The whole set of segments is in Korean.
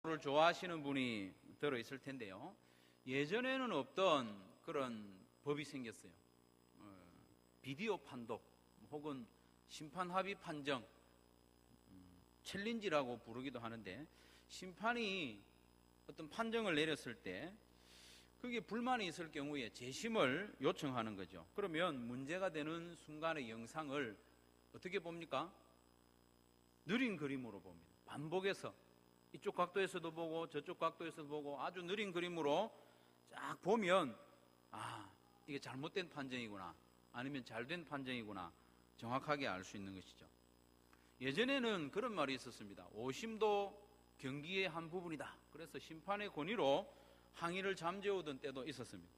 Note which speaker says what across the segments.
Speaker 1: 를 좋아하시는 분이 들어 있을 텐데요. 예전에는 없던 그런 법이 생겼어요. 비디오 판독 혹은 심판 합의 판정, 챌린지라고 부르기도 하는데, 심판이 어떤 판정을 내렸을 때 그게 불만이 있을 경우에 재심을 요청하는 거죠. 그러면 문제가 되는 순간의 영상을 어떻게 봅니까? 느린 그림으로 봅니다. 반복해서 이쪽 각도에서도 보고 저쪽 각도에서도 보고 아주 느린 그림으로 쫙 보면, 이게 잘못된 판정이구나, 아니면 잘된 판정이구나, 정확하게 알 수 있는 것이죠. 예전에는 그런 말이 있었습니다. 오심도 경기의 한 부분이다. 그래서 심판의 권위로 항의를 잠재우던 때도 있었습니다.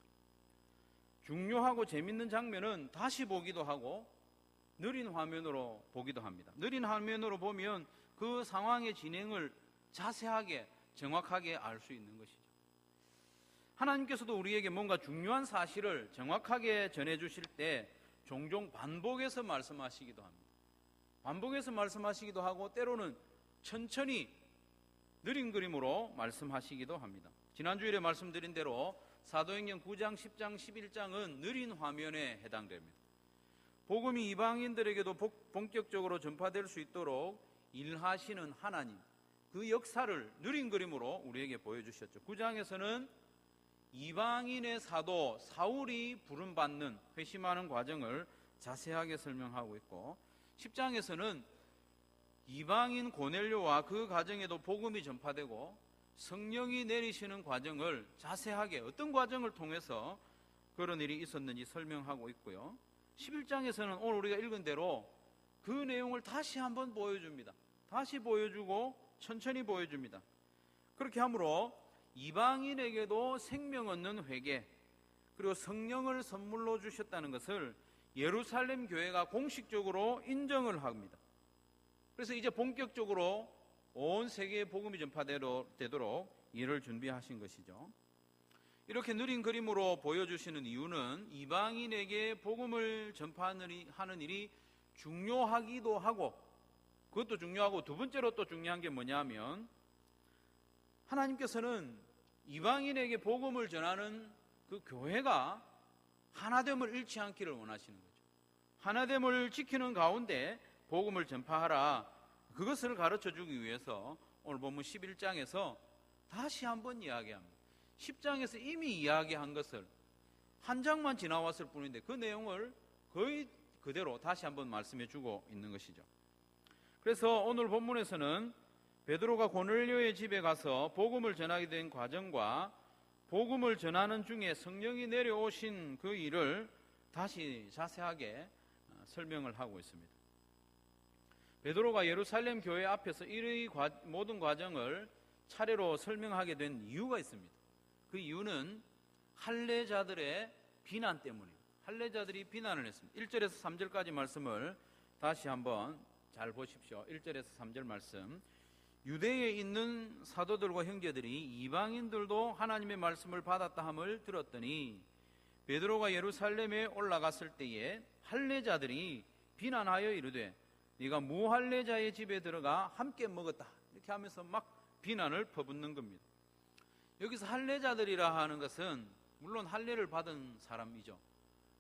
Speaker 1: 중요하고 재밌는 장면은 다시 보기도 하고 느린 화면으로 보기도 합니다. 느린 화면으로 보면 그 상황의 진행을 자세하게 정확하게 알 수 있는 것이죠. 하나님께서도 우리에게 뭔가 중요한 사실을 정확하게 전해주실 때 종종 반복해서 말씀하시기도 합니다. 반복해서 말씀하시기도 하고 때로는 천천히 느린 그림으로 말씀하시기도 합니다. 지난주일에 말씀드린 대로 사도행전 9장, 10장, 11장은 느린 화면에 해당됩니다. 복음이 이방인들에게도 본격적으로 전파될 수 있도록 일하시는 하나님, 그 역사를 느린 그림으로 우리에게 보여주셨죠. 9장에서는 이방인의 사도 사울이 부름받는, 회심하는 과정을 자세하게 설명하고 있고, 10장에서는 이방인 고넬료와 그 가정에도 복음이 전파되고 성령이 내리시는 과정을 자세하게, 어떤 과정을 통해서 그런 일이 있었는지 설명하고 있고요. 11장에서는 오늘 우리가 읽은 대로 그 내용을 다시 한번 보여줍니다. 다시 보여주고 천천히 보여줍니다. 그렇게 함으로 이방인에게도 생명 얻는 회개, 그리고 성령을 선물로 주셨다는 것을 예루살렘 교회가 공식적으로 인정을 합니다. 그래서 이제 본격적으로 온 세계에 복음이 전파되도록 일을 준비하신 것이죠. 이렇게 느린 그림으로 보여주시는 이유는 이방인에게 복음을 전파하는 일이 중요하기도 하고, 그것도 중요하고, 두 번째로 또 중요한 게 뭐냐면, 하나님께서는 이방인에게 복음을 전하는 그 교회가 하나됨을 잃지 않기를 원하시는 거죠. 하나됨을 지키는 가운데 복음을 전파하라, 그것을 가르쳐 주기 위해서 오늘 본문 11장에서 다시 한번 이야기합니다. 10장에서 이미 이야기한 것을 한 장만 지나왔을 뿐인데 그 내용을 거의 그대로 다시 한번 말씀해 주고 있는 것이죠. 그래서 오늘 본문에서는 베드로가 고넬료의 집에 가서 복음을 전하게 된 과정과 복음을 전하는 중에 성령이 내려오신 그 일을 다시 자세하게 설명을 하고 있습니다. 베드로가 예루살렘 교회 앞에서 이 모든 과정을 차례로 설명하게 된 이유가 있습니다. 그 이유는 할례자들의 비난 때문입니다. 할례자들이 비난을 했습니다. 1절에서 3절까지 말씀을 다시 한번 잘 보십시오. 1절에서 3절 말씀. 유대에 있는 사도들과 형제들이 이방인들도 하나님의 말씀을 받았다 함을 들었더니 베드로가 예루살렘에 올라갔을 때에 할례자들이 비난하여 이르되 네가 무할례자의 집에 들어가 함께 먹었다, 이렇게 하면서 막 비난을 퍼붓는 겁니다. 여기서 할례자들이라 하는 것은 물론 할례를 받은 사람이죠.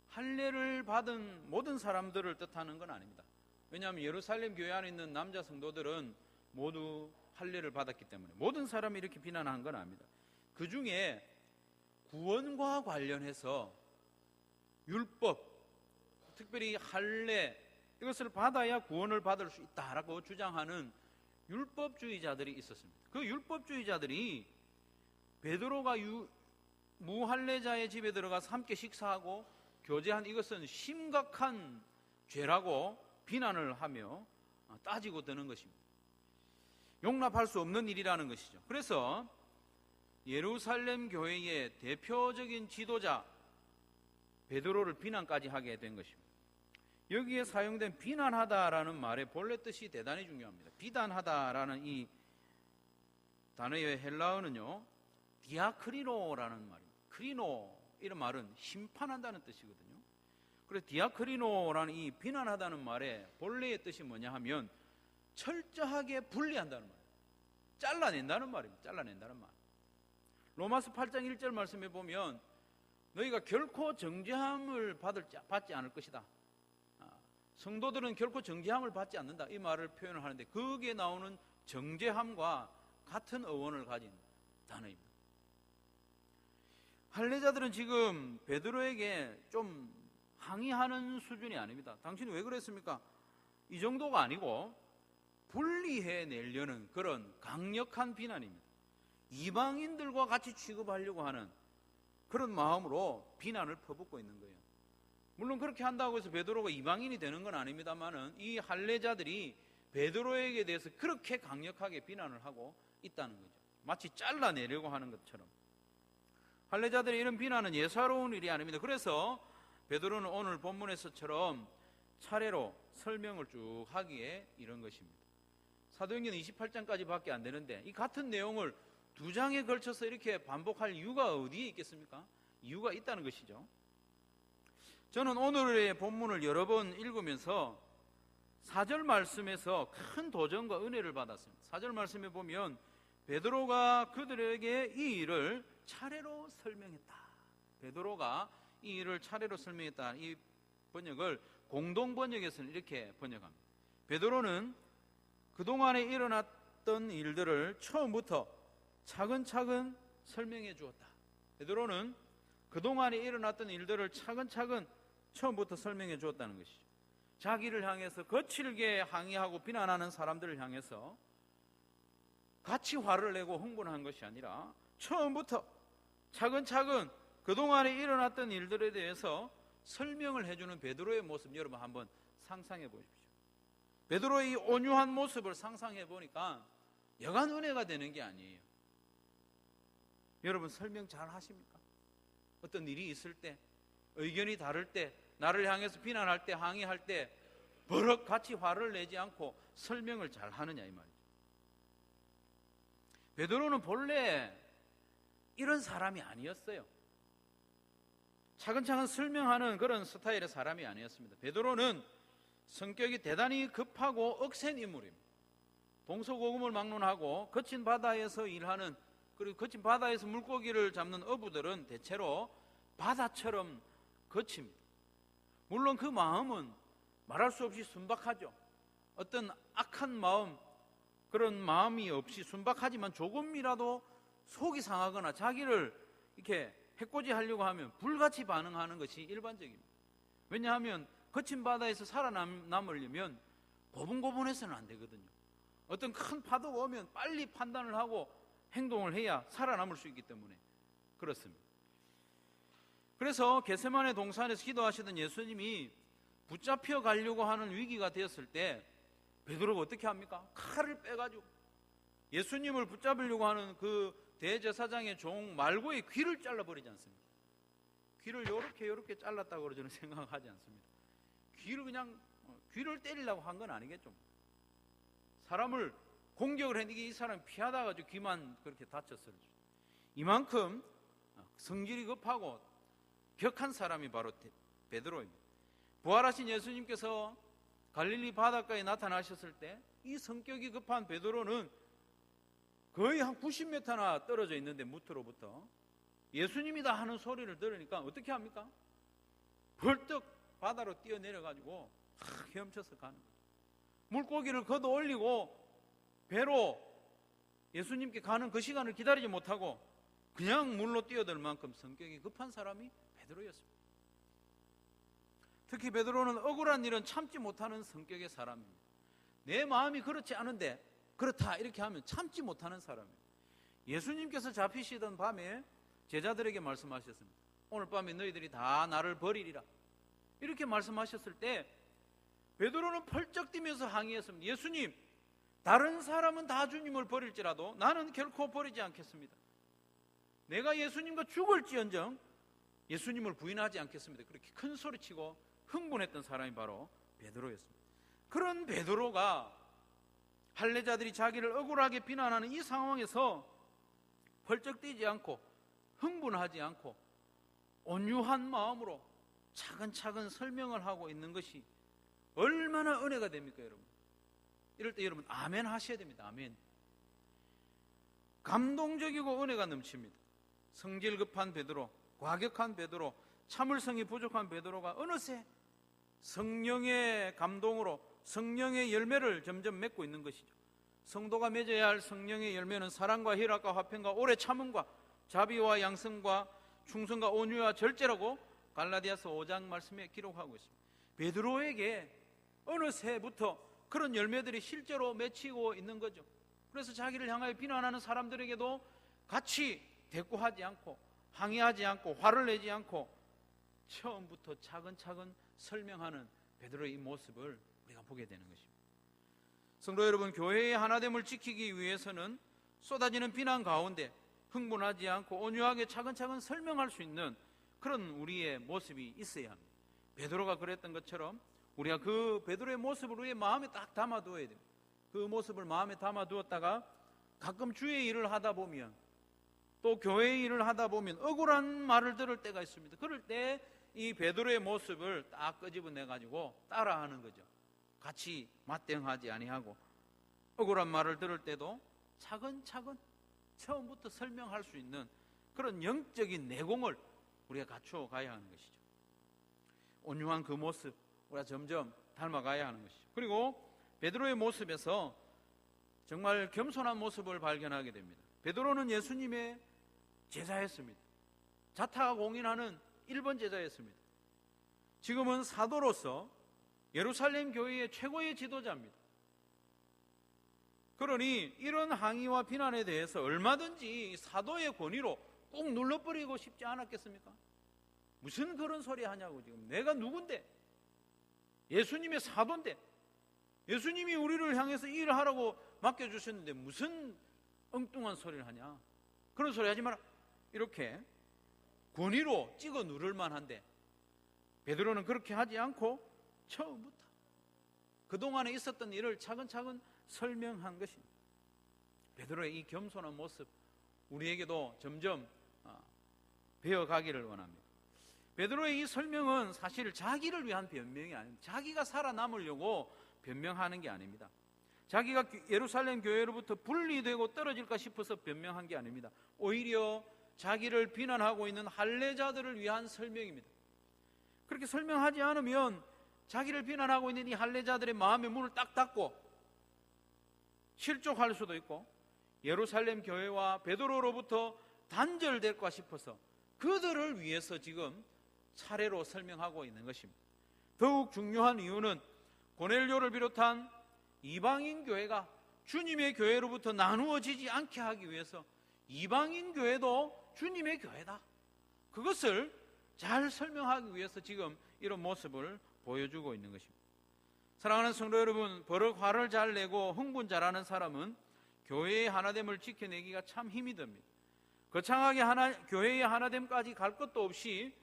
Speaker 1: 할례를 받은 모든 사람들을 뜻하는 건 아닙니다. 왜냐하면 예루살렘 교회 안에 있는 남자 성도들은 모두 할례를 받았기 때문에 모든 사람이 이렇게 비난한 건 아닙니다. 그 중에 구원과 관련해서 율법, 특별히 할례, 이것을 받아야 구원을 받을 수 있다라고 주장하는 율법주의자들이 있었습니다. 그 율법주의자들이 베드로가 무할례자의 집에 들어가서 함께 식사하고 교제한 이것은 심각한 죄라고 비난을 하며 따지고 드는 것입니다. 용납할 수 없는 일이라는 것이죠. 그래서 예루살렘 교회의 대표적인 지도자 베드로를 비난까지 하게 된 것입니다. 여기에 사용된 비난하다라는 말의 본래 뜻이 대단히 중요합니다. 비난하다라는 이 단어의 헬라어는요, 디아크리노라는 말입니다. 크리노, 이런 말은 심판한다는 뜻이거든요. 그래서 디아크리노라는 이 비난하다는 말의 본래의 뜻이 뭐냐 하면 철저하게 분리한다는 말이에요. 잘라낸다는 말입니다. 잘라낸다는 말. 로마서 8장 1절 말씀에 보면 너희가 결코 정죄함을 받지 않을 것이다. 성도들은 결코 정죄함을 받지 않는다. 이 말을 표현을 하는데 거기에 나오는 정죄함과 같은 어원을 가진 단어입니다. 할례자들은 지금 베드로에게 좀 항의하는 수준이 아닙니다. 당신이 왜 그랬습니까? 이 정도가 아니고 분리해 내려는 그런 강력한 비난입니다. 이방인들과 같이 취급하려고 하는 그런 마음으로 비난을 퍼붓고 있는 거예요. 물론 그렇게 한다고 해서 베드로가 이방인이 되는 건 아닙니다만은 이 할례자들이 베드로에게 대해서 그렇게 강력하게 비난을 하고 있다는 거죠. 마치 잘라내려고 하는 것처럼. 할례자들의 이런 비난은 예사로운 일이 아닙니다. 그래서 베드로는 오늘 본문에서처럼 차례로 설명을 쭉 하기에 이런 것입니다. 사도행전 28장까지 밖에 안 되는데 이 같은 내용을 두 장에 걸쳐서 이렇게 반복할 이유가 어디에 있겠습니까? 이유가 있다는 것이죠. 저는 오늘의 본문을 여러 번 읽으면서 4절 말씀에서 큰 도전과 은혜를 받았습니다. 4절 말씀에 보면 베드로가 그들에게 이 일을 차례로 설명했다. 베드로가 이 일을 차례로 설명했다. 이 번역을 공동 번역에서는 이렇게 번역합니다. 베드로는 그동안에 일어났던 일들을 처음부터 차근차근 설명해 주었다. 베드로는 그동안에 일어났던 일들을 차근차근 처음부터 설명해 주었다는 것이죠. 자기를 향해서 거칠게 항의하고 비난하는 사람들을 향해서 같이 화를 내고 흥분한 것이 아니라 처음부터 차근차근 그동안에 일어났던 일들에 대해서 설명을 해주는 베드로의 모습 여러분 한번 상상해 보십시오. 베드로의 이 온유한 모습을 상상해 보니까 여간 은혜가 되는 게 아니에요. 여러분 설명 잘 하십니까? 어떤 일이 있을 때, 의견이 다를 때, 나를 향해서 비난할 때, 항의할 때 버럭 같이 화를 내지 않고 설명을 잘 하느냐 이 말이죠. 베드로는 본래 이런 사람이 아니었어요. 차근차근 설명하는 그런 스타일의 사람이 아니었습니다. 베드로는 성격이 대단히 급하고 억센 인물입니다. 동서고금을 막론하고 거친 바다에서 일하는, 그리고 거친 바다에서 물고기를 잡는 어부들은 대체로 바다처럼 거칩니다. 물론 그 마음은 말할 수 없이 순박하죠. 어떤 악한 마음, 그런 마음이 없이 순박하지만 조금이라도 속이 상하거나 자기를 이렇게 해코지하려고 하면 불같이 반응하는 것이 일반적입니다. 왜냐하면 거친 바다에서 살아남으려면 고분고분해서는 안 되거든요. 어떤 큰 파도가 오면 빨리 판단을 하고 행동을 해야 살아남을 수 있기 때문에 그렇습니다. 그래서 겟세마네 동산에서 기도하시던 예수님이 붙잡혀 가려고 하는 위기가 되었을 때 베드로가 어떻게 합니까? 칼을 빼가지고 예수님을 붙잡으려고 하는 그 대제사장의 종 말고의 귀를 잘라버리지 않습니다. 귀를 요렇게 잘랐다고 저는 생각하지 않습니다. 귀를 때리려고 한 건 아니겠죠. 사람을 공격을 했는데 이 사람이 피하다가 귀만 그렇게 다쳤어요. 이만큼 성질이 급하고 격한 사람이 바로 베드로입니다. 부활하신 예수님께서 갈릴리 바닷가에 나타나셨을 때 이 성격이 급한 베드로는 거의 한 90m나 떨어져 있는데 무트로부터 예수님이다 하는 소리를 들으니까 어떻게 합니까? 벌떡 바다로 뛰어내려가지고 헤엄쳐서 가는 거예요. 물고기를 걷어 올리고 배로 예수님께 가는 그 시간을 기다리지 못하고 그냥 물로 뛰어들 만큼 성격이 급한 사람이 베드로였습니다. 특히 베드로는 억울한 일은 참지 못하는 성격의 사람입니다. 내 마음이 그렇지 않은데 그렇다 이렇게 하면 참지 못하는 사람이에요. 예수님께서 잡히시던 밤에 제자들에게 말씀하셨습니다. 오늘 밤에 너희들이 다 나를 버리리라 이렇게 말씀하셨을 때 베드로는 펄쩍 뛰면서 항의했습니다. 예수님, 다른 사람은 다 주님을 버릴지라도 나는 결코 버리지 않겠습니다. 내가 예수님과 죽을지언정 예수님을 부인하지 않겠습니다. 그렇게 큰 소리치고 흥분했던 사람이 바로 베드로였습니다. 그런 베드로가 할례자들이 자기를 억울하게 비난하는 이 상황에서 펄쩍 뛰지 않고 흥분하지 않고 온유한 마음으로 차근차근 설명을 하고 있는 것이 얼마나 은혜가 됩니까, 여러분? 이럴 때 여러분 아멘 하셔야 됩니다. 아멘. 감동적이고 은혜가 넘칩니다. 성질 급한 베드로, 과격한 베드로, 참을성이 부족한 베드로가 어느새 성령의 감동으로 성령의 열매를 점점 맺고 있는 것이죠. 성도가 맺어야 할 성령의 열매는 사랑과 희락과 화평과 오래 참음과 자비와 양성과 충성과 온유와 절제라고 갈라디아서 5장 말씀에 기록하고 있습니다. 베드로에게 어느새부터 그런 열매들이 실제로 맺히고 있는 거죠. 그래서 자기를 향하여 비난하는 사람들에게도 같이 대꾸하지 않고 항의하지 않고 화를 내지 않고 처음부터 차근차근 설명하는 베드로의 이 모습을 우리가 보게 되는 것입니다. 성도 여러분, 교회의 하나됨을 지키기 위해서는 쏟아지는 비난 가운데 흥분하지 않고 온유하게 차근차근 설명할 수 있는 그런 우리의 모습이 있어야 합니다. 베드로가 그랬던 것처럼 우리가 그 베드로의 모습을 우리의 마음에 딱 담아두어야 됩니다. 그 모습을 마음에 담아두었다가 가끔 주의 일을 하다 보면 또 교회의 일을 하다 보면 억울한 말을 들을 때가 있습니다. 그럴 때 이 베드로의 모습을 딱 끄집어내가지고 따라하는 거죠. 같이 맞대응하지 아니하고 억울한 말을 들을 때도 차근차근 처음부터 설명할 수 있는 그런 영적인 내공을 우리가 갖추어 가야 하는 것이죠. 온유한 그 모습 우리가 점점 닮아가야 하는 것이죠. 그리고 베드로의 모습에서 정말 겸손한 모습을 발견하게 됩니다. 베드로는 예수님의 제자였습니다. 자타공인하는 1번 제자였습니다. 지금은 사도로서 예루살렘 교회의 최고의 지도자입니다. 그러니 이런 항의와 비난에 대해서 얼마든지 사도의 권위로 꼭 눌러버리고 싶지 않았겠습니까? 무슨 그런 소리 하냐고. 지금 내가 누군데? 예수님의 사도인데 예수님이 우리를 향해서 일을 하라고 맡겨주셨는데 무슨 엉뚱한 소리를 하냐, 그런 소리 하지 마라, 이렇게 권위로 찍어 누를 만한데 베드로는 그렇게 하지 않고 처음부터 그동안에 있었던 일을 차근차근 설명한 것입니다. 베드로의 이 겸손한 모습 우리에게도 점점 배워가기를 원합니다. 베드로의 이 설명은 사실 자기를 위한 변명이 아닙니다. 자기가 살아남으려고 변명하는 게 아닙니다. 자기가 예루살렘 교회로부터 분리되고 떨어질까 싶어서 변명한 게 아닙니다. 오히려 자기를 비난하고 있는 할례자들을 위한 설명입니다. 그렇게 설명하지 않으면 자기를 비난하고 있는 이 할례자들의 마음의 문을 딱 닫고 실족할 수도 있고 예루살렘 교회와 베드로로부터 단절될까 싶어서 그들을 위해서 지금 차례로 설명하고 있는 것입니다. 더욱 중요한 이유는 고넬료를 비롯한 이방인 교회가 주님의 교회로부터 나누어지지 않게 하기 위해서 이방인 교회도 주님의 교회다, 그것을 잘 설명하기 위해서 지금 이런 모습을 보여주고 있는 것입니다. 사랑하는 성도 여러분, 버럭 화를 잘 내고 흥분 잘하는 사람은 교회의 하나됨을 지켜내기가 참 힘이 듭니다. 거창하게 교회의 하나됨까지 갈 것도 없이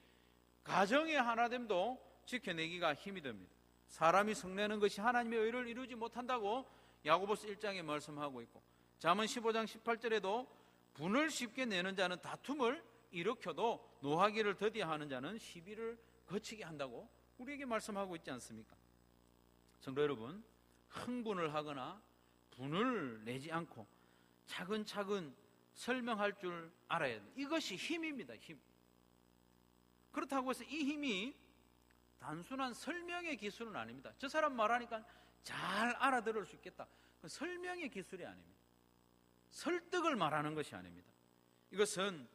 Speaker 1: 가정의 하나됨도 지켜내기가 힘이 듭니다. 사람이 성내는 것이 하나님의 의를 이루지 못한다고 야고보서 1장에 말씀하고 있고, 잠언 15장 18절에도 분을 쉽게 내는 자는 다툼을 일으켜도 노하기를 더디하는 자는 시비를 거치게 한다고 우리에게 말씀하고 있지 않습니까? 성도 여러분, 흥분을 하거나 분을 내지 않고 차근차근 설명할 줄 알아야 돼요. 이것이 힘입니다. 힘. 그렇다고 해서 이 힘이 단순한 설명의 기술은 아닙니다. 저 사람 말하니까 잘 알아들을 수 있겠다, 설명의 기술이 아닙니다. 설득을 말하는 것이 아닙니다. 이것은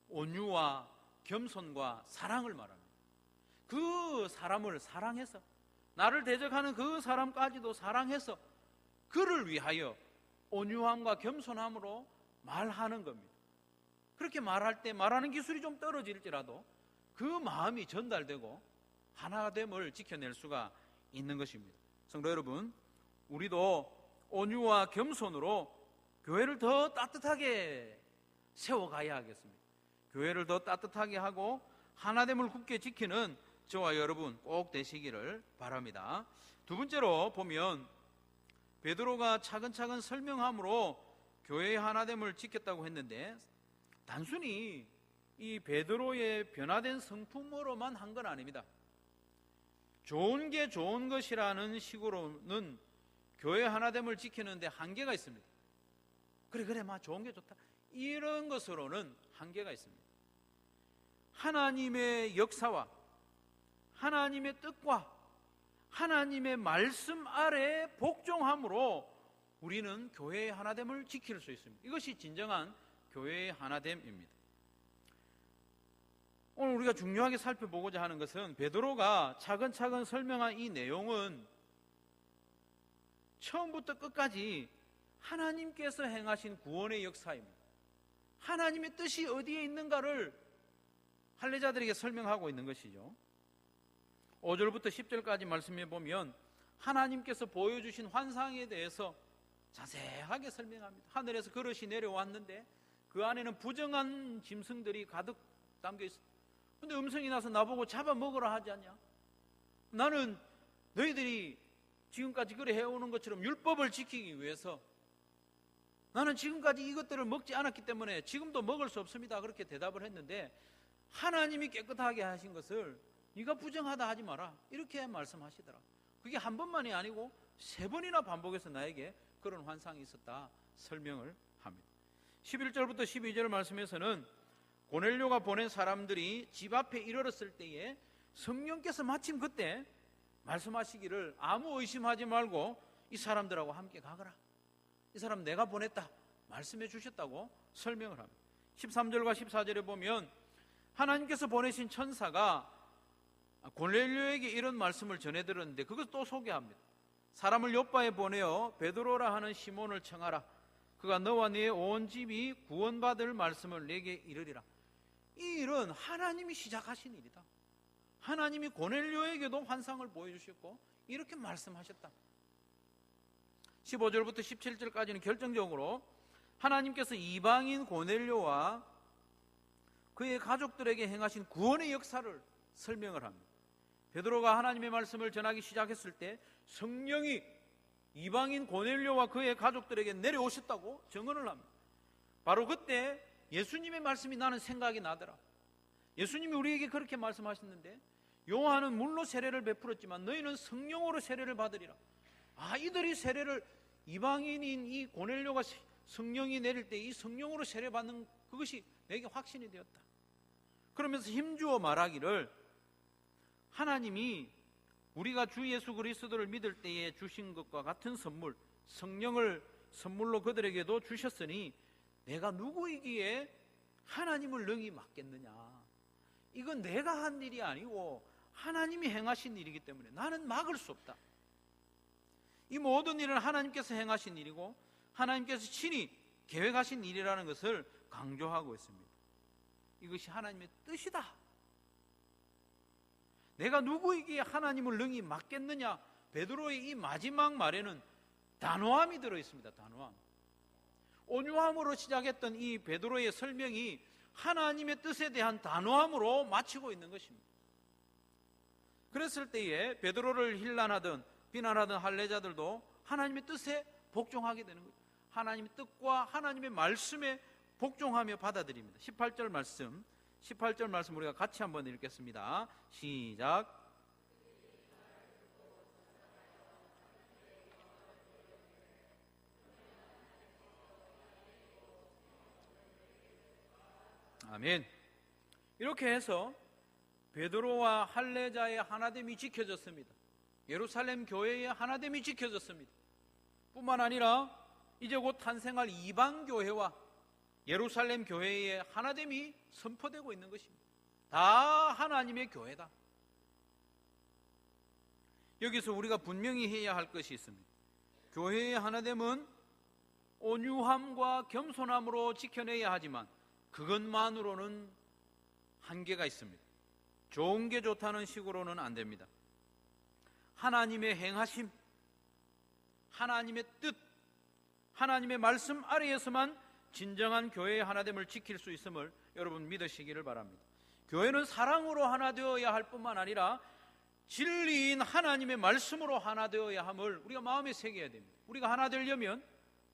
Speaker 1: 온유와 겸손과 사랑을 말합니다. 그 사람을 사랑해서, 나를 대적하는 그 사람까지도 사랑해서 그를 위하여 온유함과 겸손함으로 말하는 겁니다. 그렇게 말할 때 말하는 기술이 좀 떨어질지라도 그 마음이 전달되고 하나됨을 지켜낼 수가 있는 것입니다. 성도 여러분, 우리도 온유와 겸손으로 교회를 더 따뜻하게 세워가야 하겠습니다. 교회를 더 따뜻하게 하고 하나됨을 굳게 지키는 저와 여러분 꼭 되시기를 바랍니다. 두 번째로 보면 베드로가 차근차근 설명함으로 교회의 하나됨을 지켰다고 했는데, 단순히 이 베드로의 변화된 성품으로만 한 건 아닙니다. 좋은 게 좋은 것이라는 식으로는 교회 하나됨을 지키는데 한계가 있습니다. 그래 막 좋은 게 좋다, 이런 것으로는 한계가 있습니다. 하나님의 역사와 하나님의 뜻과 하나님의 말씀 아래 복종함으로 우리는 교회의 하나됨을 지킬 수 있습니다. 이것이 진정한 교회의 하나됨입니다. 오늘 우리가 중요하게 살펴보고자 하는 것은 베드로가 차근차근 설명한 이 내용은 처음부터 끝까지 하나님께서 행하신 구원의 역사입니다. 하나님의 뜻이 어디에 있는가를 할례자들에게 설명하고 있는 것이죠. 5절부터 10절까지 말씀해 보면 하나님께서 보여주신 환상에 대해서 자세하게 설명합니다. 하늘에서 그릇이 내려왔는데 그 안에는 부정한 짐승들이 가득 담겨 있습니다. 근데 음성이 나서 나보고 잡아먹으라 하지 않냐? 나는 너희들이 지금까지 그래 해오는 것처럼 율법을 지키기 위해서 나는 지금까지 이것들을 먹지 않았기 때문에 지금도 먹을 수 없습니다. 그렇게 대답을 했는데 하나님이 깨끗하게 하신 것을 네가 부정하다 하지 마라, 이렇게 말씀하시더라. 그게 한 번만이 아니고 3번이나 반복해서 나에게 그런 환상이 있었다 설명을 합니다. 11절부터 12절 말씀에서는 고넬료가 보낸 사람들이 집 앞에 이르렀을 때에 성령께서 마침 그때 말씀하시기를 아무 의심하지 말고 이 사람들하고 함께 가거라, 이 사람 내가 보냈다 말씀해 주셨다고 설명을 합니다. 13절과 14절에 보면 하나님께서 보내신 천사가 고넬료에게 이런 말씀을 전해 들었는데 그것 또 소개합니다. 사람을 요빠에 보내어 베드로라 하는 시몬을 청하라. 그가 너와 네 온 집이 구원받을 말씀을 내게 이르리라. 이 일은 하나님이 시작하신 일이다. 하나님이 고넬료에게도 환상을 보여주셨고 이렇게 말씀하셨다. 15절부터 17절까지는 결정적으로 하나님께서 이방인 고넬료와 그의 가족들에게 행하신 구원의 역사를 설명을 합니다. 베드로가 하나님의 말씀을 전하기 시작했을 때 성령이 이방인 고넬료와 그의 가족들에게 내려오셨다고 증언을 합니다. 바로 그때 예수님의 말씀이 나는 생각이 나더라. 예수님이 우리에게 그렇게 말씀하셨는데 요한은 물로 세례를 베풀었지만 너희는 성령으로 세례를 받으리라. 이들이 세례를, 이방인인 이 고넬료가 성령이 내릴 때 이 성령으로 세례받는 그것이 내게 확신이 되었다. 그러면서 힘주어 말하기를 하나님이 우리가 주 예수 그리스도를 믿을 때에 주신 것과 같은 선물, 성령을 선물로 그들에게도 주셨으니 내가 누구이기에 하나님을 능히 막겠느냐. 이건 내가 한 일이 아니고 하나님이 행하신 일이기 때문에 나는 막을 수 없다. 이 모든 일은 하나님께서 행하신 일이고 하나님께서 친히 계획하신 일이라는 것을 강조하고 있습니다. 이것이 하나님의 뜻이다. 내가 누구이기에 하나님을 능히 막겠느냐. 베드로의 이 마지막 말에는 단호함이 들어있습니다. 단호함. 온유함으로 시작했던 이 베드로의 설명이 하나님의 뜻에 대한 단호함으로 마치고 있는 것입니다. 그랬을 때에 베드로를 힐난하든 비난하던 할례자들도 하나님의 뜻에 복종하게 되는 거죠. 하나님의 뜻과 하나님의 말씀에 복종하며 받아들입니다. 18절 말씀 우리가 같이 한번 읽겠습니다. 시작. 아멘. 이렇게 해서 베드로와 할례자의 하나됨이 지켜졌습니다. 예루살렘 교회의 하나됨이 지켜졌습니다. 뿐만 아니라 이제 곧 탄생할 이방 교회와 예루살렘 교회의 하나됨이 선포되고 있는 것입니다. 다 하나님의 교회다. 여기서 우리가 분명히 해야 할 것이 있습니다. 교회의 하나됨은 온유함과 겸손함으로 지켜내야 하지만 그것만으로는 한계가 있습니다. 좋은 게 좋다는 식으로는 안 됩니다. 하나님의 행하심, 하나님의 뜻, 하나님의 말씀 아래에서만 진정한 교회의 하나됨을 지킬 수 있음을 여러분 믿으시기를 바랍니다. 교회는 사랑으로 하나 되어야 할 뿐만 아니라 진리인 하나님의 말씀으로 하나 되어야 함을 우리가 마음에 새겨야 됩니다. 우리가 하나 되려면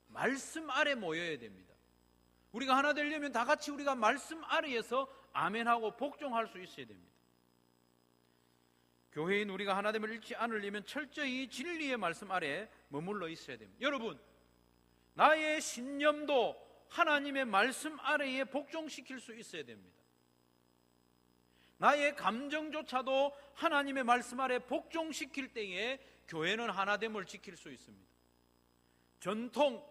Speaker 1: 말씀 아래 모여야 됩니다. 우리가 하나 되려면 다 같이 우리가 말씀 아래에서 아멘하고 복종할 수 있어야 됩니다. 교회인 우리가 하나됨을 잃지 않으려면 철저히 진리의 말씀 아래 머물러 있어야 됩니다. 여러분, 나의 신념도 하나님의 말씀 아래에 복종시킬 수 있어야 됩니다. 나의 감정조차도 하나님의 말씀 아래 복종시킬 때에 교회는 하나됨을 지킬 수 있습니다. 전통,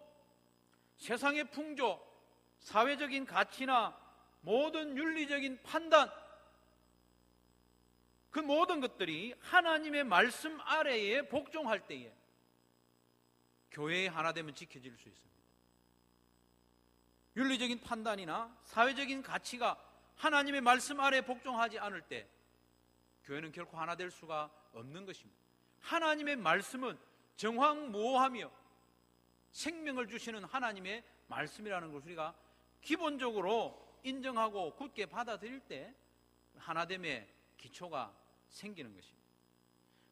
Speaker 1: 세상의 풍조, 사회적인 가치나 모든 윤리적인 판단, 그 모든 것들이 하나님의 말씀 아래에 복종할 때에 교회의 하나됨은 지켜질 수 있습니다. 윤리적인 판단이나 사회적인 가치가 하나님의 말씀 아래에 복종하지 않을 때 교회는 결코 하나 될 수가 없는 것입니다. 하나님의 말씀은 정황무오하며 생명을 주시는 하나님의 말씀이라는 것을 우리가 기본적으로 인정하고 굳게 받아들일 때 하나됨의 기초가 생기는 것입니다.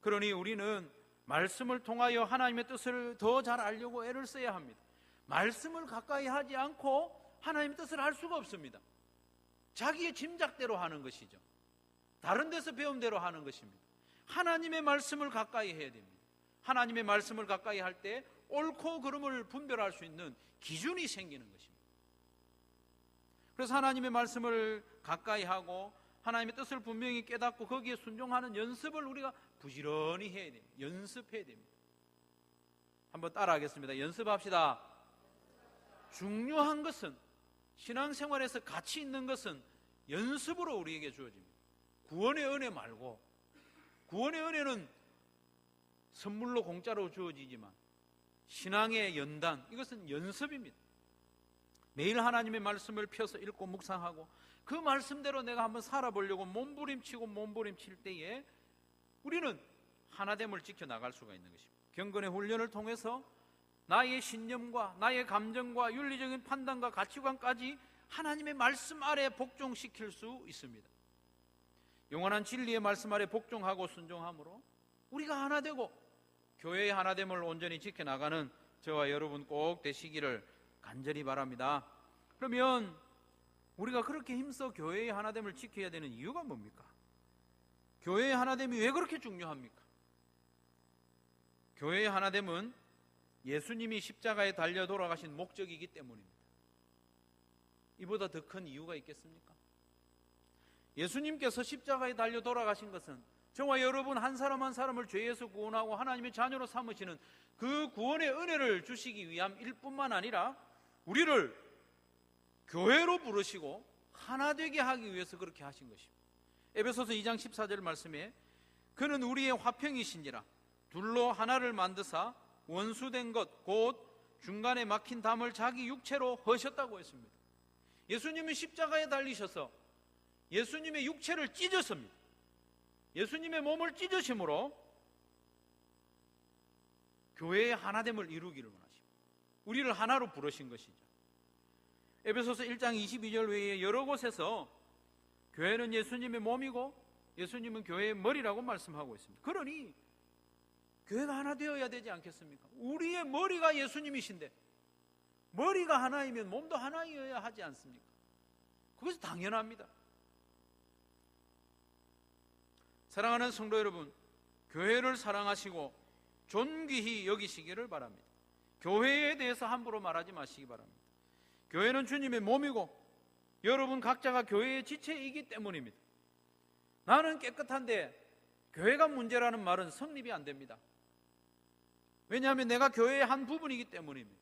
Speaker 1: 그러니 우리는 말씀을 통하여 하나님의 뜻을 더 잘 알려고 애를 써야 합니다. 말씀을 가까이 하지 않고 하나님의 뜻을 알 수가 없습니다. 자기의 짐작대로 하는 것이죠. 다른 데서 배운 대로 하는 것입니다. 하나님의 말씀을 가까이 해야 됩니다. 하나님의 말씀을 가까이 할 때 옳고 그름을 분별할 수 있는 기준이 생기는 것입니다. 그래서 하나님의 말씀을 가까이 하고 하나님의 뜻을 분명히 깨닫고 거기에 순종하는 연습을 우리가 부지런히 해야 됩니다. 연습해야 됩니다. 한번 따라하겠습니다. 연습합시다. 중요한 것은, 신앙생활에서 가치 있는 것은 연습으로 우리에게 주어집니다. 구원의 은혜 말고, 구원의 은혜는 선물로 공짜로 주어지지만 신앙의 연단, 이것은 연습입니다. 매일 하나님의 말씀을 펴서 읽고 묵상하고 그 말씀대로 내가 한번 살아보려고 몸부림칠 때에 우리는 하나됨을 지켜나갈 수가 있는 것입니다. 경건의 훈련을 통해서 나의 신념과 나의 감정과 윤리적인 판단과 가치관까지 하나님의 말씀 아래 복종시킬 수 있습니다. 영원한 진리의 말씀 아래 복종하고 순종함으로 우리가 하나 되고 교회의 하나됨을 온전히 지켜나가는 저와 여러분 꼭 되시기를 간절히 바랍니다. 그러면 우리가 그렇게 힘써 교회의 하나됨을 지켜야 되는 이유가 뭡니까? 교회의 하나됨이 왜 그렇게 중요합니까? 교회의 하나됨은 예수님이 십자가에 달려 돌아가신 목적이기 때문입니다. 이보다 더 큰 이유가 있겠습니까? 예수님께서 십자가에 달려 돌아가신 것은 저와 여러분 한 사람 한 사람을 죄에서 구원하고 하나님의 자녀로 삼으시는 그 구원의 은혜를 주시기 위함일 뿐만 아니라 우리를 교회로 부르시고 하나 되게 하기 위해서 그렇게 하신 것입니다. 에베소서 2장 14절 말씀에 그는 우리의 화평이시니라 둘로 하나를 만드사 원수된 것 곧 중간에 막힌 담을 자기 육체로 허셨다고 했습니다. 예수님은 십자가에 달리셔서 예수님의 육체를 찢었습니다. 예수님의 몸을 찢으심으로 교회의 하나됨을 이루기를 원하십니다. 우리를 하나로 부르신 것이죠. 에베소서 1장 22절 외에 여러 곳에서 교회는 예수님의 몸이고 예수님은 교회의 머리라고 말씀하고 있습니다. 그러니 교회가 하나 되어야 되지 않겠습니까? 우리의 머리가 예수님이신데 머리가 하나이면 몸도 하나이어야 하지 않습니까? 그것이 당연합니다. 사랑하는 성도 여러분, 교회를 사랑하시고 존귀히 여기시기를 바랍니다. 교회에 대해서 함부로 말하지 마시기 바랍니다. 교회는 주님의 몸이고 여러분 각자가 교회의 지체이기 때문입니다. 나는 깨끗한데 교회가 문제라는 말은 성립이 안 됩니다. 왜냐하면 내가 교회의 한 부분이기 때문입니다.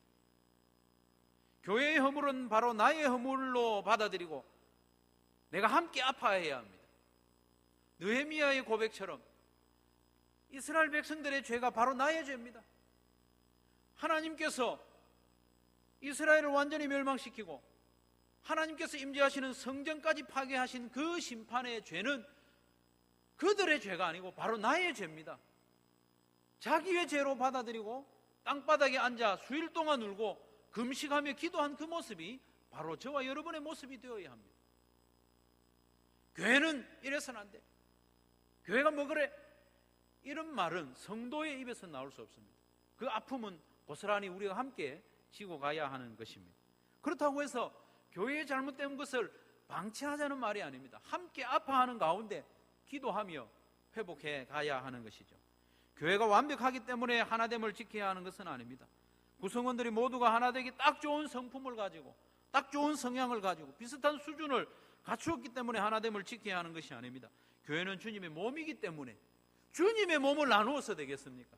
Speaker 1: 교회의 허물은 바로 나의 허물로 받아들이고 내가 함께 아파해야 합니다. 느헤미야의 고백처럼 이스라엘 백성들의 죄가 바로 나의 죄입니다. 하나님께서 이스라엘을 완전히 멸망시키고 하나님께서 임재하시는 성전까지 파괴하신 그 심판의 죄는 그들의 죄가 아니고 바로 나의 죄입니다. 자기의 죄로 받아들이고 땅바닥에 앉아 수일 동안 울고 금식하며 기도한 그 모습이 바로 저와 여러분의 모습이 되어야 합니다. 교회는 이래서는 안 돼. 교회가 뭐 그래? 이런 말은 성도의 입에서 나올 수 없습니다. 그 아픔은 고스란히 우리가 함께 지고 가야 하는 것입니다. 그렇다고 해서 교회의 잘못된 것을 방치하자는 말이 아닙니다. 함께 아파하는 가운데 기도하며 회복해 가야 하는 것이죠. 교회가 완벽하기 때문에 하나됨을 지켜야 하는 것은 아닙니다. 구성원들이 모두가 하나 되기 딱 좋은 성품을 가지고 딱 좋은 성향을 가지고 비슷한 수준을 갖추었기 때문에 하나됨을 지켜야 하는 것이 아닙니다. 교회는 주님의 몸이기 때문에 주님의 몸을 나누어서 되겠습니까?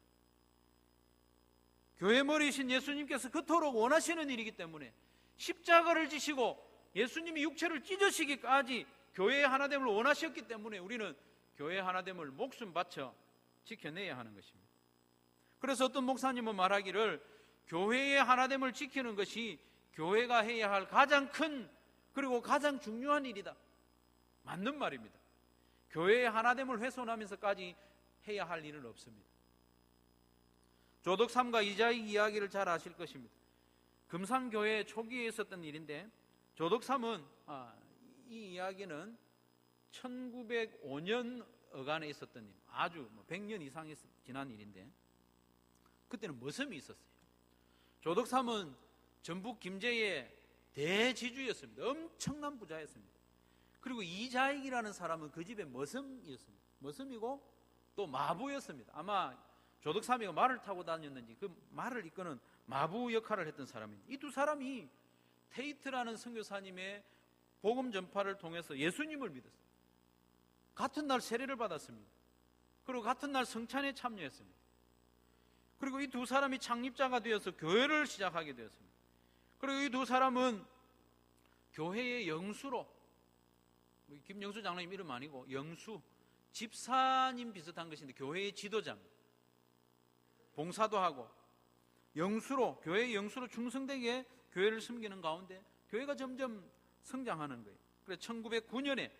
Speaker 1: 교회 머리이신 예수님께서 그토록 원하시는 일이기 때문에 십자가를 지시고 예수님이 육체를 찢으시기까지 교회의 하나됨을 원하셨기 때문에 우리는 교회의 하나됨을 목숨 바쳐 지켜내야 하는 것입니다. 그래서 어떤 목사님은 말하기를 교회의 하나됨을 지키는 것이 교회가 해야 할 가장 큰 그리고 가장 중요한 일이다. 맞는 말입니다. 교회의 하나됨을 훼손하면서까지 해야 할 일은 없습니다. 조덕삼과 이자익 이야기를 잘 아실 것입니다. 금산교회 초기에 있었던 일인데 조덕삼은 이 이야기는 1905년 어간에 있었던 일, 아주 100년 이상 지난 일인데 그때는 머슴이 있었어요. 조덕삼은 전북 김제의 대지주였습니다. 엄청난 부자였습니다. 그리고 이자익이라는 사람은 그 집의 머슴이었습니다. 머슴이고 또 마부였습니다. 아마 조덕삼이가 말을 타고 다녔는지 그 말을 이끄는 마부 역할을 했던 사람입니다. 이 두 사람이 테이트라는 선교사님의 복음 전파를 통해서 예수님을 믿었어요. 같은 날 세례를 받았습니다. 그리고 같은 날 성찬에 참여했습니다. 그리고 이 두 사람이 창립자가 되어서 교회를 시작하게 되었습니다. 그리고 이 두 사람은 교회의 영수로, 김영수 장로님 이름 아니고 영수, 집사님 비슷한 것인데 교회의 지도자입니다. 봉사도 하고 영수로, 교회의 영수로 충성되게 교회를 섬기는 가운데 교회가 점점 성장하는 거예요. 그래서 1909년에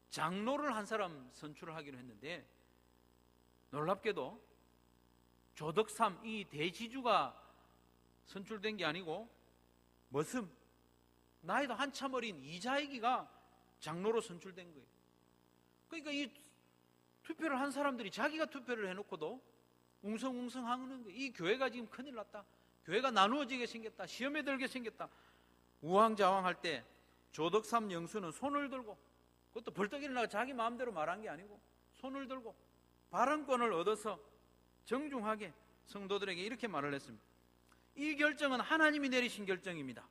Speaker 1: 장로를 한 사람 선출을 하기로 했는데 놀랍게도 조덕삼 이 대지주가 선출된 게 아니고 머슴, 나이도 한참 어린 이자익이가 장로로 선출된 거예요. 그러니까 이 투표를 한 사람들이 자기가 투표를 해놓고도 웅성웅성 하는 거예요. 이 교회가 지금 큰일 났다, 교회가 나누어지게 생겼다, 시험에 들게 생겼다, 우왕좌왕할 때 조덕삼 영수는 손을 들고, 그것도 벌떡 일어나고 자기 마음대로 말한 게 아니고 손을 들고 발언권을 얻어서 정중하게 성도들에게 이렇게 말을 했습니다. 이 결정은 하나님이 내리신 결정입니다.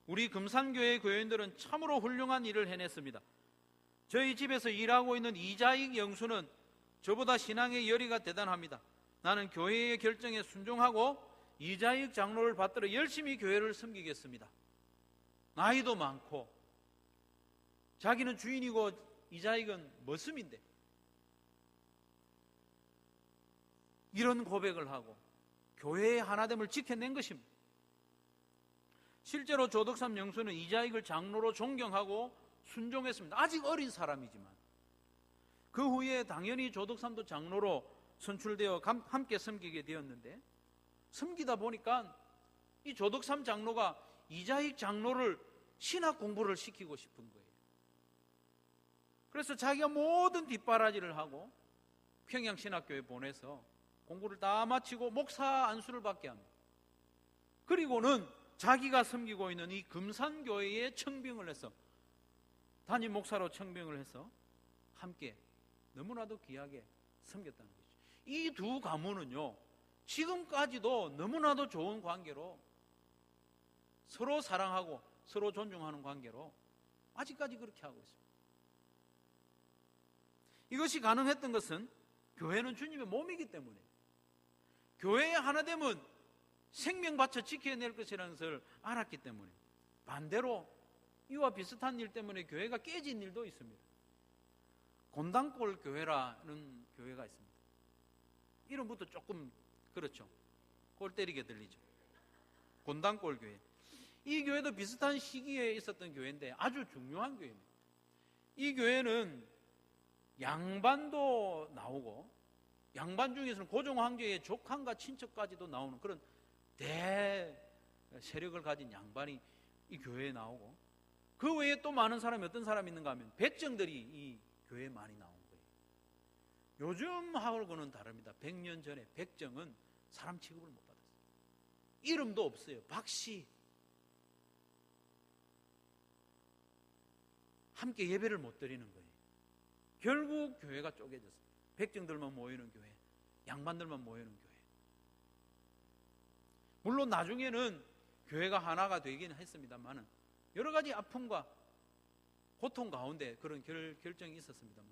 Speaker 1: 우리 금산교회 교인들은 참으로 훌륭한 일을 해냈습니다. 저희 집에서 일하고 있는 이자익 영수는 저보다 신앙의 열의가 대단합니다. 나는 교회의 결정에 순종하고 이자익 장로를 받들어 열심히 교회를 섬기겠습니다. 나이도 많고 자기는 주인이고 이자익은 머슴인데 이런 고백을 하고 교회의 하나됨을 지켜낸 것입니다. 실제로 조덕삼 영수는 이자익을 장로로 존경하고 순종했습니다. 아직 어린 사람이지만 그 후에 당연히 조덕삼도 장로로 선출되어 함께 섬기게 되었는데 섬기다 보니까 이 조덕삼 장로가 이자익 장로를 신학 공부를 시키고 싶은 거예요. 그래서 자기가 모든 뒷바라지를 하고 평양신학교에 보내서 공부를 다 마치고 목사 안수를 받게 합니다. 그리고는 자기가 섬기고 있는 이 금산교회에 청빙을 해서 담임 목사로 청빙을 해서 함께 너무나도 귀하게 섬겼다는 거죠. 이 두 가문은요 지금까지도 너무나도 좋은 관계로 서로 사랑하고 서로 존중하는 관계로 아직까지 그렇게 하고 있습니다. 이것이 가능했던 것은 교회는 주님의 몸이기 때문에, 교회의 하나됨은 생명 바쳐 지켜낼 것이라는 것을 알았기 때문에, 반대로 이와 비슷한 일 때문에 교회가 깨진 일도 있습니다. 곤단골 교회라는 교회가 있습니다. 이름부터 조금 그렇죠, 골 때리게 들리죠. 곤단골 교회. 이 교회도 비슷한 시기에 있었던 교회인데 아주 중요한 교회입니다. 이 교회는 양반도 나오고 양반 중에서는 고종 황제의 족한과 친척까지도 나오는 그런 대 세력을 가진 양반이 이 교회에 나오고, 그 외에 또 많은 사람이 어떤 사람이 있는가 하면 백정들이 이 교회에 많이 나온 거예요. 요즘하고는 다릅니다. 100년 전에 백정은 사람 취급을 못 받았어요. 이름도 없어요. 박씨. 함께 예배를 못 드리는 거예요. 결국 교회가 쪼개졌습니다. 백정들만 모이는 교회, 양반들만 모이는 교회. 물론 나중에는 교회가 하나가 되긴 했습니다만 여러 가지 아픔과 고통 가운데 그런 결정이 있었습니다만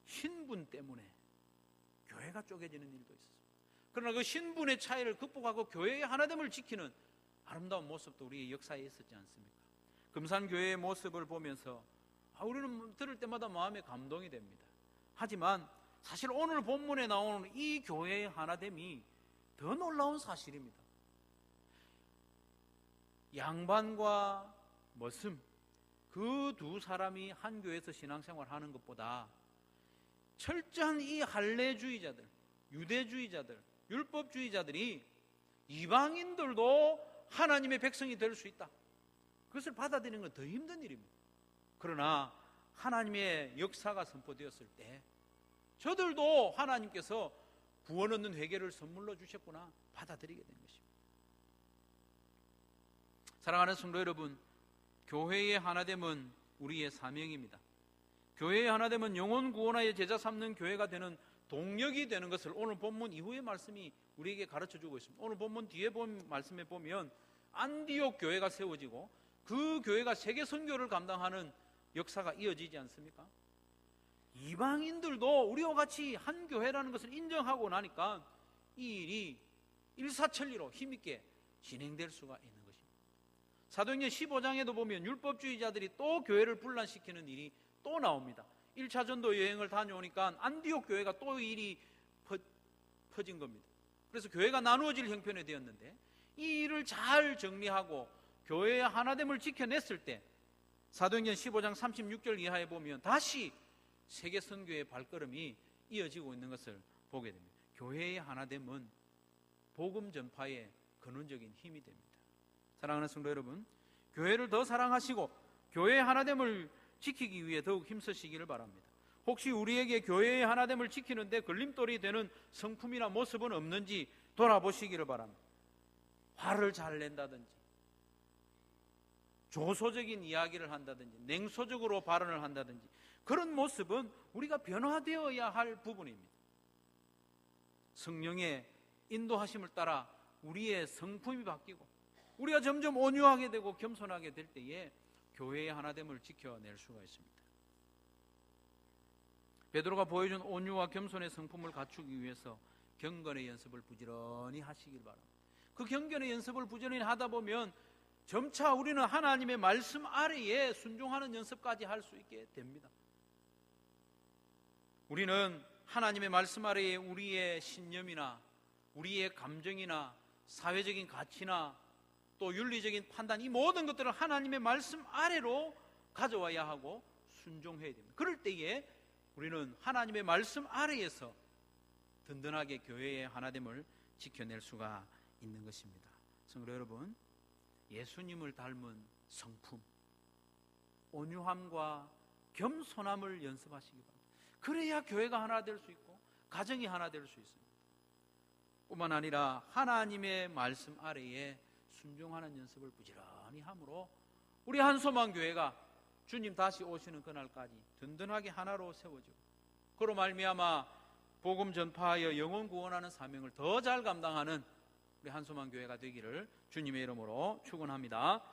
Speaker 1: 신분 때문에 교회가 쪼개지는 일도 있었습니다. 그러나 그 신분의 차이를 극복하고 교회의 하나됨을 지키는 아름다운 모습도 우리의 역사에 있었지 않습니까? 금산교회의 모습을 보면서 우리는 들을 때마다 마음에 감동이 됩니다. 하지만 사실 오늘 본문에 나오는 이 교회의 하나됨이 더 놀라운 사실입니다. 양반과 머슴 그 두 사람이 한 교회에서 신앙생활 하는 것보다 철저한 이 할례주의자들, 유대주의자들, 율법주의자들이 이방인들도 하나님의 백성이 될 수 있다, 그것을 받아들이는 건 더 힘든 일입니다. 그러나 하나님의 역사가 선포되었을 때 저들도 하나님께서 구원 얻는 회개를 선물로 주셨구나 받아들이게 된 것입니다. 사랑하는 성도 여러분, 교회의 하나됨은 우리의 사명입니다. 교회의 하나됨은 영혼 구원하여 제자 삼는 교회가 되는 동력이 되는 것을 오늘 본문 이후의 말씀이 우리에게 가르쳐주고 있습니다. 오늘 본문 뒤에 본 말씀에 보면 안디옥 교회가 세워지고 그 교회가 세계 선교를 감당하는 역사가 이어지지 않습니까? 이방인들도 우리와 같이 한 교회라는 것을 인정하고 나니까 이 일이 일사천리로 힘있게 진행될 수가 있는 것입니다. 사도행전 15장에도 보면 율법주의자들이 또 교회를 분란시키는 일이 또 나옵니다. 1차 전도 여행을 다녀오니까 안디옥 교회가 또 일이 퍼진 겁니다. 그래서 교회가 나누어질 형편이 되었는데 이 일을 잘 정리하고 교회의 하나됨을 지켜냈을 때 사도행전 15장 36절 이하에 보면 다시 세계 선교의 발걸음이 이어지고 있는 것을 보게 됩니다. 교회의 하나됨은 복음 전파의 근원적인 힘이 됩니다. 사랑하는 성도 여러분, 교회를 더 사랑하시고 교회의 하나됨을 지키기 위해 더욱 힘쓰시기를 바랍니다. 혹시 우리에게 교회의 하나됨을 지키는데 걸림돌이 되는 성품이나 모습은 없는지 돌아보시기를 바랍니다. 화를 잘 낸다든지 조소적인 이야기를 한다든지 냉소적으로 발언을 한다든지 그런 모습은 우리가 변화되어야 할 부분입니다. 성령의 인도하심을 따라 우리의 성품이 바뀌고 우리가 점점 온유하게 되고 겸손하게 될 때에 교회의 하나됨을 지켜낼 수가 있습니다. 베드로가 보여준 온유와 겸손의 성품을 갖추기 위해서 경건의 연습을 부지런히 하시길 바랍니다. 그 경건의 연습을 부지런히 하다 보면 점차 우리는 하나님의 말씀 아래에 순종하는 연습까지 할 수 있게 됩니다. 우리는 하나님의 말씀 아래에 우리의 신념이나 우리의 감정이나 사회적인 가치나 또 윤리적인 판단, 이 모든 것들을 하나님의 말씀 아래로 가져와야 하고 순종해야 됩니다. 그럴 때에 우리는 하나님의 말씀 아래에서 든든하게 교회의 하나됨을 지켜낼 수가 있는 것입니다. 성도 여러분, 예수님을 닮은 성품, 온유함과 겸손함을 연습하시기 바랍니다. 그래야 교회가 하나 될 수 있고 가정이 하나 될 수 있습니다. 뿐만 아니라 하나님의 말씀 아래에 순종하는 연습을 부지런히 함으로 우리 한소망 교회가 주님 다시 오시는 그날까지 든든하게 하나로 세워지고 그로 말미암아 복음 전파하여 영혼 구원하는 사명을 더 잘 감당하는 우리 한소망 교회가 되기를 주님의 이름으로 축원합니다.